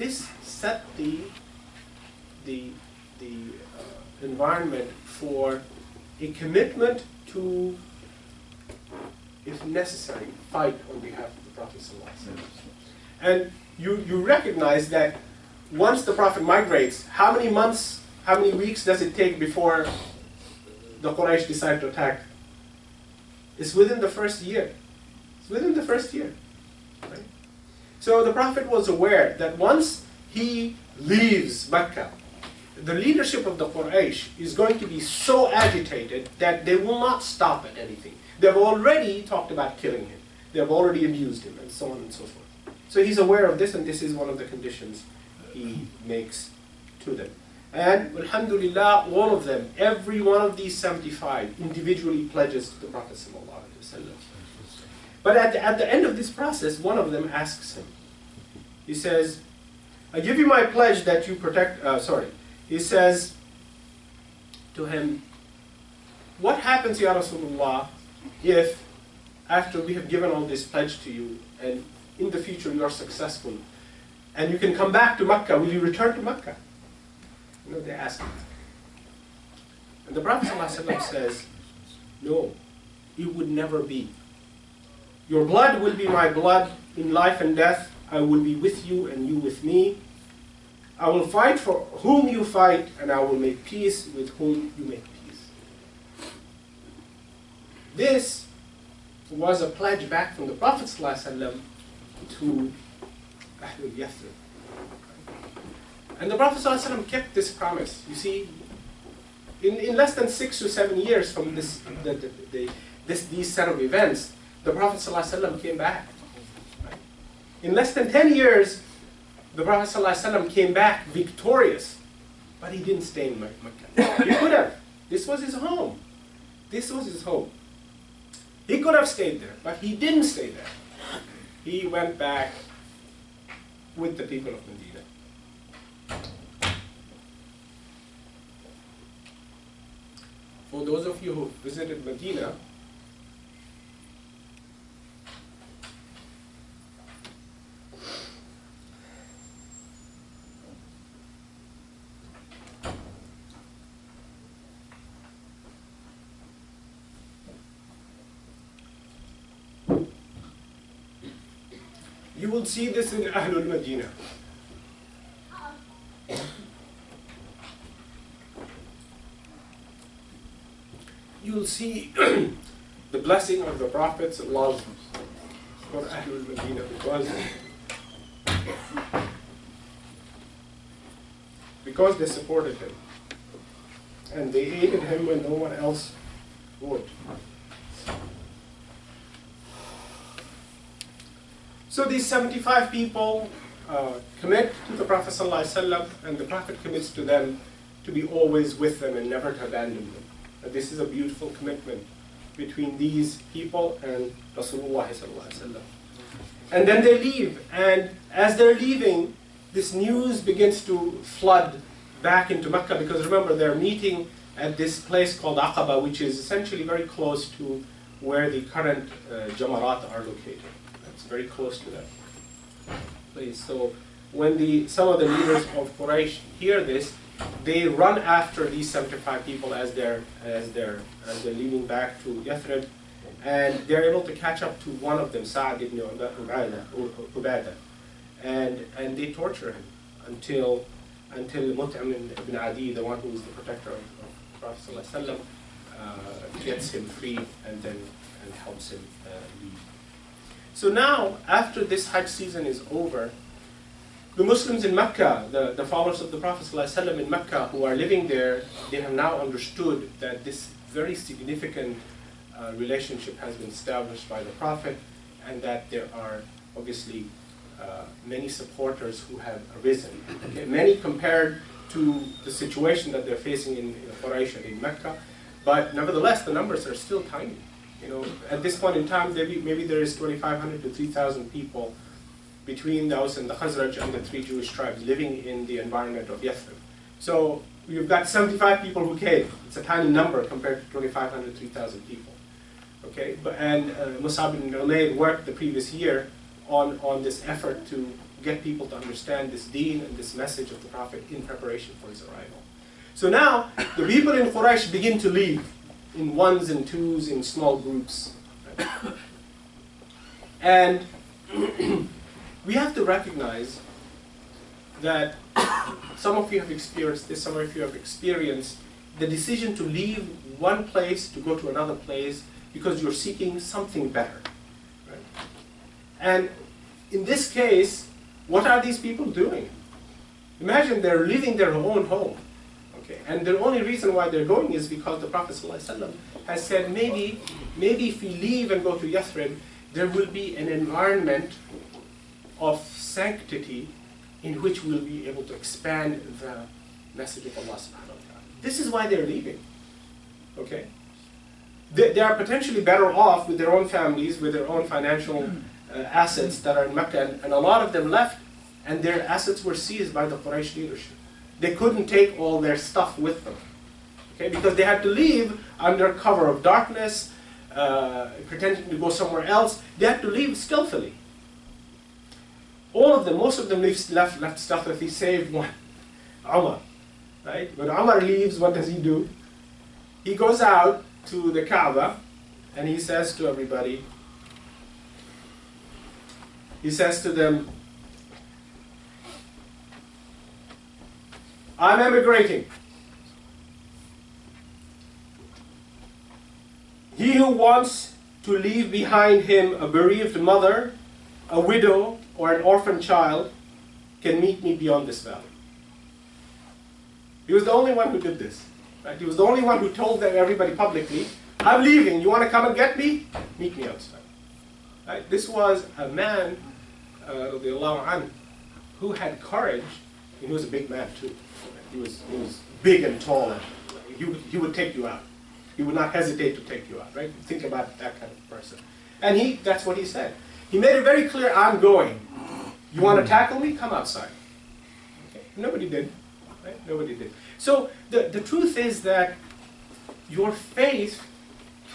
this set the environment for a commitment to, if necessary, fight on behalf of the Prophet ﷺ. And you recognize that once the Prophet migrates, how many months, how many weeks does it take before the Quraysh decide to attack? It's within the first year. It's within the first year. Right? So the Prophet was aware that once he leaves Mecca, the leadership of the Quraysh is going to be so agitated that they will not stop at anything. They've already talked about killing him. They've already abused him, and so on and so forth. So he's aware of this, and this is one of the conditions he makes to them. And alhamdulillah, all of them, every one of these 75 individually pledges to the Prophet ﷺ. But at the end of this process, one of them asks him. He says, I give you my pledge that you protect, he says to him, what happens, Ya Rasulullah, if after we have given all this pledge to you, and in the future you are successful, and you can come back to Mecca, will you return to Mecca? You know, they ask him. And the Prophet ﷺ says, no, it would never be. Your blood will be my blood in life and death. I will be with you and you with me. I will fight for whom you fight, and I will make peace with whom you make peace. This was a pledge back from the Prophet ﷺ to Ahlul Yathrib. And the Prophet ﷺ kept this promise. You see, in less than 6 or 7 years from these set of events, the Prophet ﷺ came back. Right? In less than 10 years, the Prophet ﷺ came back victorious, but he didn't stay in Mecca. He could have. This was his home. This was his home. He could have stayed there, but he didn't stay there. He went back with the people of Medina. For those of you who visited Medina, you will see this in Ahlul Medina. You will see the blessing of the Prophet's love for Ahlul Medina because they supported him and they aided him when no one else would. So these 75 people commit to the Prophet ﷺ, and the Prophet commits to them to be always with them and never to abandon them. This is a beautiful commitment between these people and Rasulullah ﷺ. And then they leave, and as they're leaving, this news begins to flood back into Mecca, because remember, they're meeting at this place called Aqaba, which is essentially very close to where the current Jamarat are located. It's very close to that place. So when some of the leaders of Quraysh hear this, they run after these 75 people as they're leaving back to Yathrib, and they're able to catch up to one of them, Sa'd ibn Ubadah, and they torture him until Mut'im ibn Adi, the one who is the protector of Prophet ﷺ, gets him free and helps him leave. So now, after this Hajj season is over, the Muslims in Mecca, the followers of the Prophet ﷺ in Mecca who are living there, they have now understood that this very significant relationship has been established by the Prophet, and that there are obviously many supporters who have arisen. Okay? Many compared to the situation that they're facing in Quraysh and in Mecca, but nevertheless the numbers are still tiny. You know, at this point in time, maybe there is 2,500 to 3,000 people between those and the Khazraj and the 3 Jewish tribes living in the environment of Yathrib. So you've got 75 people who came. It's a tiny number compared to 2,500, 3,000 people. Okay, and Mus'ab ibn Umayr worked the previous year on this effort to get people to understand this deen and this message of the Prophet in preparation for his arrival. So now, the people in Quraysh begin to leave in ones and twos, in small groups. Right? And we have to recognize that some of you have experienced this, some of you have experienced the decision to leave one place to go to another place because you're seeking something better. Right? And in this case, what are these people doing? Imagine they're leaving their own home. Okay? And the only reason why they're going is because the Prophet ﷺ has said, maybe if we leave and go to Yathrib, there will be an environment of sanctity in which we'll be able to expand the message of Allah subhanahu wa ta'ala. This is why they're leaving. Okay? They are potentially better off with their own families, with their own financial assets that are in Mecca, and a lot of them left, and their assets were seized by the Quraysh leadership. They couldn't take all their stuff with them, okay? Because they had to leave under cover of darkness, pretending to go somewhere else. They had to leave stealthily. All of them, most of them left stealthily, save one, Umar. Right? When Umar leaves, what does he do? He goes out to the Kaaba and he says to everybody, he says to them, I'm emigrating. He who wants to leave behind him a bereaved mother, a widow, or an orphan child can meet me beyond this valley. He was the only one who did this. Right? He was the only one who told everybody publicly, I'm leaving, you want to come and get me? Meet me outside. Right? This was a man, radiallahu anhu, who had courage. He was a big man too. Right? He was big and tall. And he would take you out. He would not hesitate to take you out. Right? Think about that kind of person. And that's what he said. He made it very clear, I'm going. You want to tackle me? Come outside. Okay? Nobody did. Right? Nobody did. So the truth is that your faith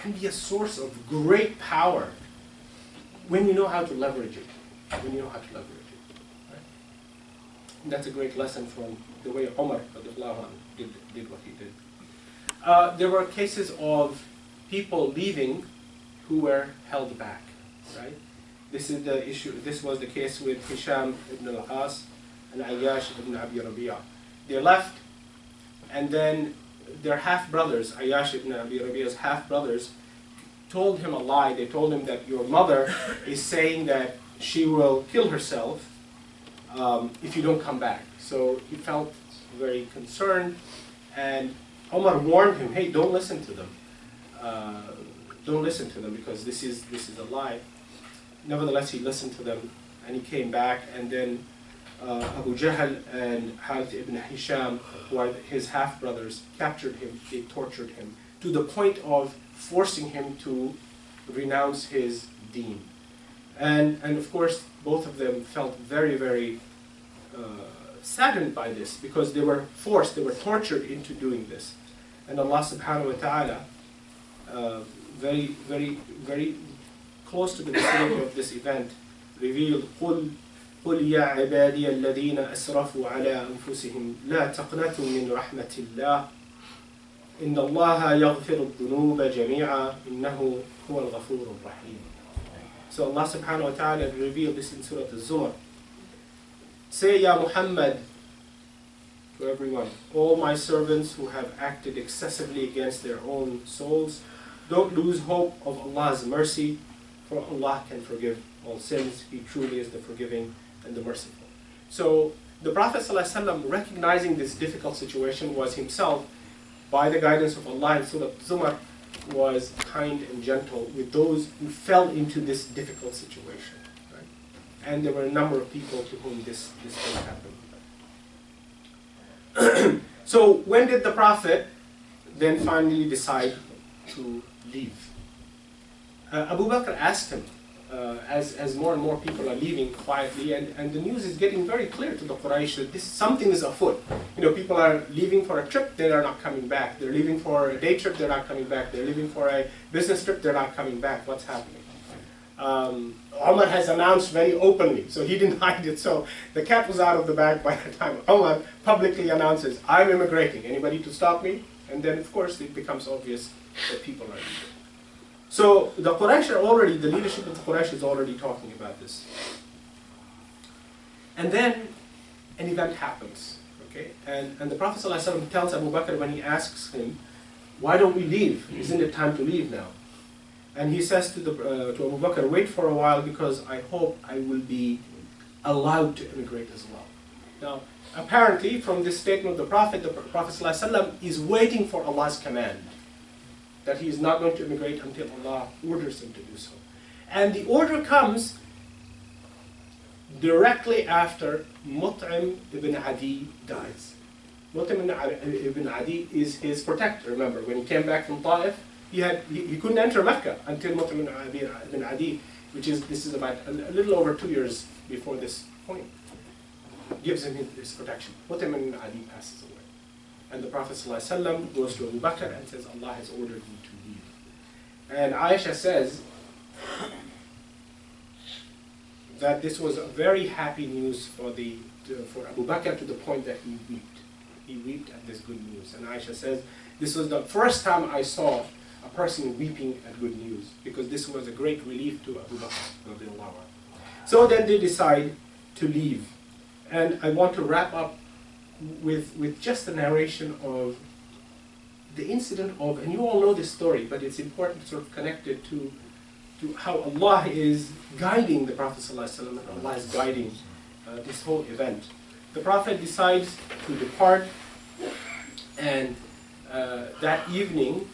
can be a source of great power when you know how to leverage it. When you know how to leverage it. Right? And that's a great lesson from the way Umar did what he did. There were cases of people leaving who were held back. Right? This is the issue. This was the case with Hisham ibn al-As and Ayyash ibn Abi Rabi'ah. They left, and then their half-brothers, Ayyash ibn Abi Rabi'ah's half-brothers, told him a lie. They told him that your mother is saying that she will kill herself if you don't come back. So he felt very concerned, and Umar warned him, hey, don't listen to them. Don't listen to them because this is a lie. Nevertheless, he listened to them, and he came back, and then Abu Jahl and Harith ibn Hisham, who are his half-brothers, captured him, they tortured him, to the point of forcing him to renounce his deen. And of course, both of them felt very, very saddened by this, because they were forced, they were tortured into doing this. And Allah subhanahu wa ta'ala, very, very, very close to the beginning of this event, revealed, قل يا عبادي الذين أسرفوا على أنفسهم لا تقنطوا من رحمة الله إن الله يغفر الذنوب جميعا إنه هو الغفور الرحيم. So Allah subhanahu wa ta'ala revealed this in Surah al-Zumar. Say, Ya Muhammad, to everyone, all my servants who have acted excessively against their own souls, don't lose hope of Allah's mercy, for Allah can forgive all sins. He truly is the forgiving and the merciful. So the Prophet ﷺ, recognizing this difficult situation, was himself, by the guidance of Allah in Surah Zumar, was kind and gentle with those who fell into this difficult situation. Right? And there were a number of people to whom this thing happened. So when did the Prophet then finally decide to leave? Abu Bakr asked him, as more and more people are leaving quietly, and the news is getting very clear to the Quraysh that something is afoot. You know, people are leaving for a trip, they are not coming back. They're leaving for a day trip, they're not coming back. They're leaving for a business trip, they're not coming back. What's happening? Umar has announced very openly, so he didn't hide it. So the cat was out of the bag by the time Umar publicly announces, I'm immigrating, anybody to stop me? And then of course it becomes obvious that people are leaving. So the Quraysh are already, the leadership of the Quraysh is already talking about this. And then an event happens, okay? And the Prophet ﷺ tells Abu Bakr when he asks him, why don't we leave? Isn't it time to leave now? And he says to Abu Bakr, wait for a while because I hope I will be allowed to immigrate as well. Now, apparently from this statement of the Prophet ﷺ is waiting for Allah's command, that he is not going to immigrate until Allah orders him to do so. And the order comes directly after Mut'im ibn Adi dies. Mut'im ibn Adi is his protector. Remember, when he came back from Ta'if, he couldn't enter Mecca until Mut'im ibn Adi, this is about a little over 2 years before this point, gives him his protection. Mut'im ibn Adi passes away. And the Prophet ﷺ goes to Abu Bakr and says, Allah has ordered me to leave. And Aisha says that this was a very happy news for Abu Bakr, to the point that he wept. He wept at this good news. And Aisha says, this was the first time I saw a person weeping at good news, because this was a great relief to Abu Bakr. So then they decide to leave. And I want to wrap up with just a narration of the incident of, and you all know this story, but it's important to sort of connect it to how Allah is guiding the Prophet ﷺ, and Allah is guiding this whole event. The Prophet decides to depart, and that evening,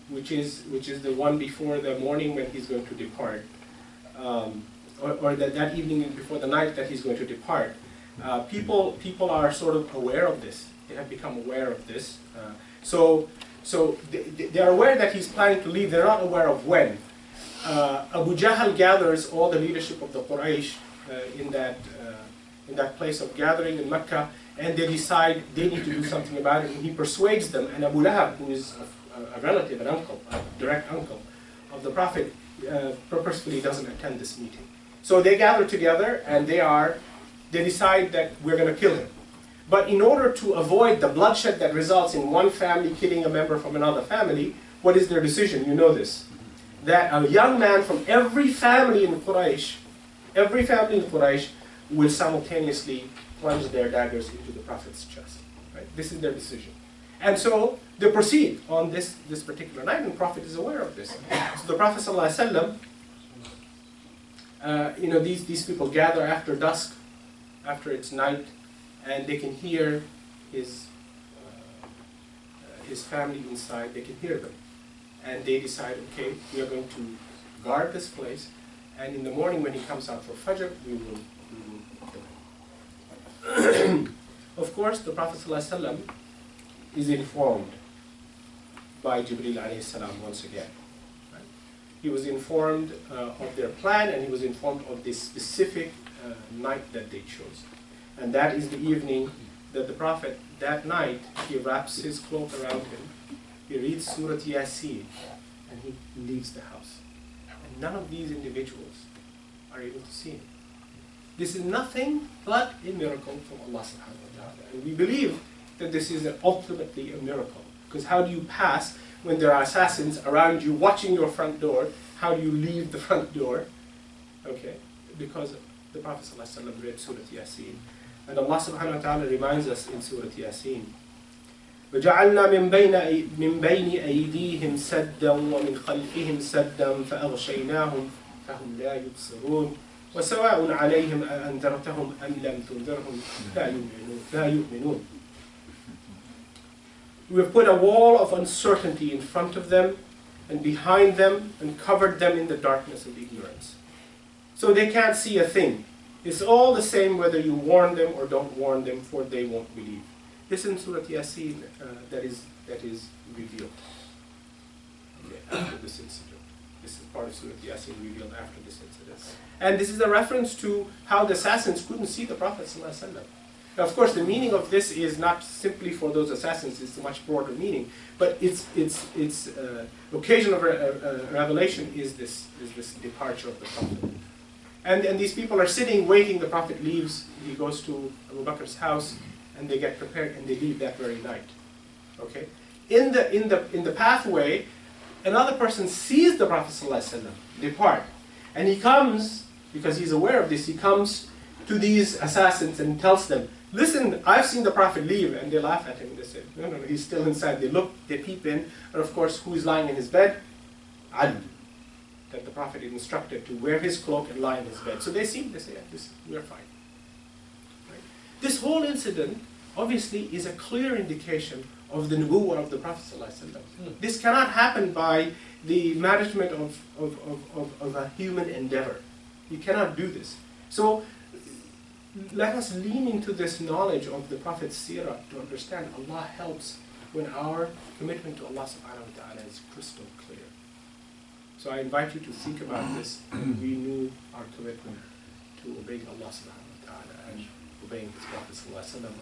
which is the one before the morning when he's going to depart, or that evening before the night that he's going to depart, people are sort of aware of this. They have become aware of this. So they are aware that he's planning to leave. They're not aware of when. Abu Jahl gathers all the leadership of the Quraysh in that place of gathering in Mecca, and they decide they need to do something about it. And he persuades them. And Abu Lahab, who is a relative, an uncle, a direct uncle of the Prophet, purposefully doesn't attend this meeting. So they gather together, and they decide that we're going to kill him. But in order to avoid the bloodshed that results in one family killing a member from another family, what is their decision? You know this. That a young man from every family in Quraysh will simultaneously plunge their daggers into the Prophet's chest. Right? This is their decision. And so they proceed on this particular night, and the Prophet is aware of this. So the Prophet ﷺ, these people gather after dusk, after it's night, and they can hear his family inside. They can hear them, and they decide, okay, we are going to guard this place, and in the morning when he comes out for Fajr, we will kill him. Of course, the Prophet ﷺ is informed by Jibreel alayhi salam once again. Right? He was informed of their plan, and he was informed of this specific night that they chose. And that is the evening that the Prophet, that night, he wraps his cloak around him, he reads Surah Yasin, and he leaves the house. And none of these individuals are able to see him. This is nothing but a miracle from Allah subhanahu wa ta'ala. And we believe that this is ultimately a miracle. Because how do you pass when there are assassins around you watching your front door? How do you leave the front door? Okay, because the Prophet ﷺ read Surah Yasin. And Allah subhanahu wa ta'ala reminds us in Surah Yasin, وَجَعَلْنَا مِن بَيْنِ أَيْدِيهِمْ سَدًّا وَمِنْ خَلْفِهِمْ سَدًّا فَأَغْشَيْنَاهُمْ فَهُمْ لَا يُبْصِرُونَ وَسَوَاءٌ عَلَيْهِمْ أَأَنذَرْتَهُمْ أَمْ لَمْ تُنذِرْهُمْ لَا يُؤْمِنُونَ. We have put a wall of uncertainty in front of them and behind them and covered them in the darkness of ignorance. So they can't see a thing. It's all the same whether you warn them or don't warn them, for they won't believe. This is in Surah Yasin that is revealed after this incident. This is part of Surah Yasin revealed after this incident. And this is a reference to how the assassins couldn't see the Prophet ﷺ. Now, of course, the meaning of this is not simply for those assassins, it's a much broader meaning, but its occasion of revelation is this departure of the Prophet. And these people are sitting, waiting, the Prophet leaves, he goes to Abu Bakr's house, and they get prepared, and they leave that very night. Okay? In the pathway, another person sees the Prophet ﷺ depart, and he comes, because he's aware of this, he comes to these assassins and tells them, listen, I've seen the Prophet leave. And they laugh at him. They say, no, he's still inside. They look, they peep in, and of course, who is lying in his bed? Ali. That the Prophet is instructed to wear his cloak and lie in his bed. So they see, they say, yeah, we're fine. Right? This whole incident, obviously, is a clear indication of the nubuwwah of the Prophet ﷺ. This cannot happen by the management of a human endeavor. You cannot do this. So let us lean into this knowledge of the Prophet's seerah to understand Allah helps when our commitment to Allah subhanahu wa ta'ala is crystal clear. So I invite you to think about this and renew our commitment to obeying Allah subhanahu wa ta'ala and obeying His Prophet sallallahu alaihi wasallam.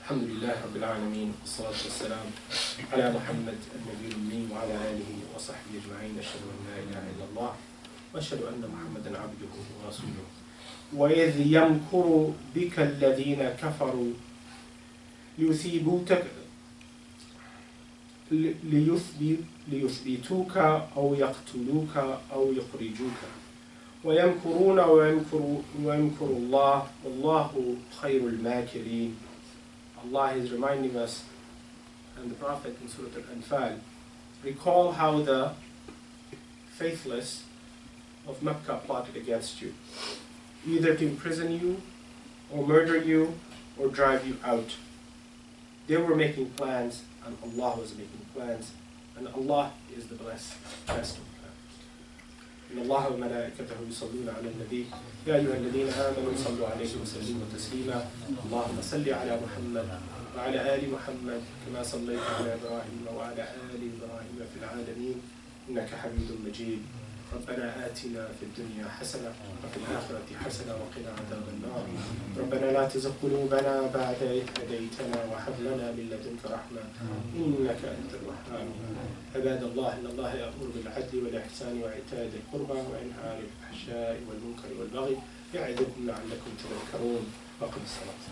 الحمد لله رب العالمين والصلاة والسلام على محمد النبي الأمي وعلى آله وصحبه أجمعين. أشهد أن لا إله إلا الله وأشهد أن محمدا عبده ورسوله. وإذ يمكر بك الذين كفروا ليثبتوك أو يقتلوك أو يخرجوك ويمكرون ويمكر الله والله خير الماكرين. Allah is reminding us, and the Prophet in Surah Al-Anfal, recall how the faithless of Mecca plotted against you, either to imprison you, or murder you, or drive you out. They were making plans, and Allah was making plans, and Allah is the best of plans. إن الله وملائكته يصلون على النبي يا أيها الذين آمنوا صلوا عليه وسلموا تسليما اللهم صل على محمد وعلى آل محمد كما صليت على إبراهيم وعلى آل إبراهيم في العالمين إنك حميد مجيد. ربنا آتنا في الدنيا حسنة وفي الآخرة حسنة وقنا عذاب النار. ربنا لا تزغ قلوبنا بعد إذ هديتنا وهب لنا من لدنك رحمة إنك أنت الوهاب. عباد الله إن الله يأمر بالعدل والإحسان وإيتاء ذي القربى وينهى عن الفحشاء والمنكر والبغي يعظكم لعلكم تذكرون. وأقم الصلاة.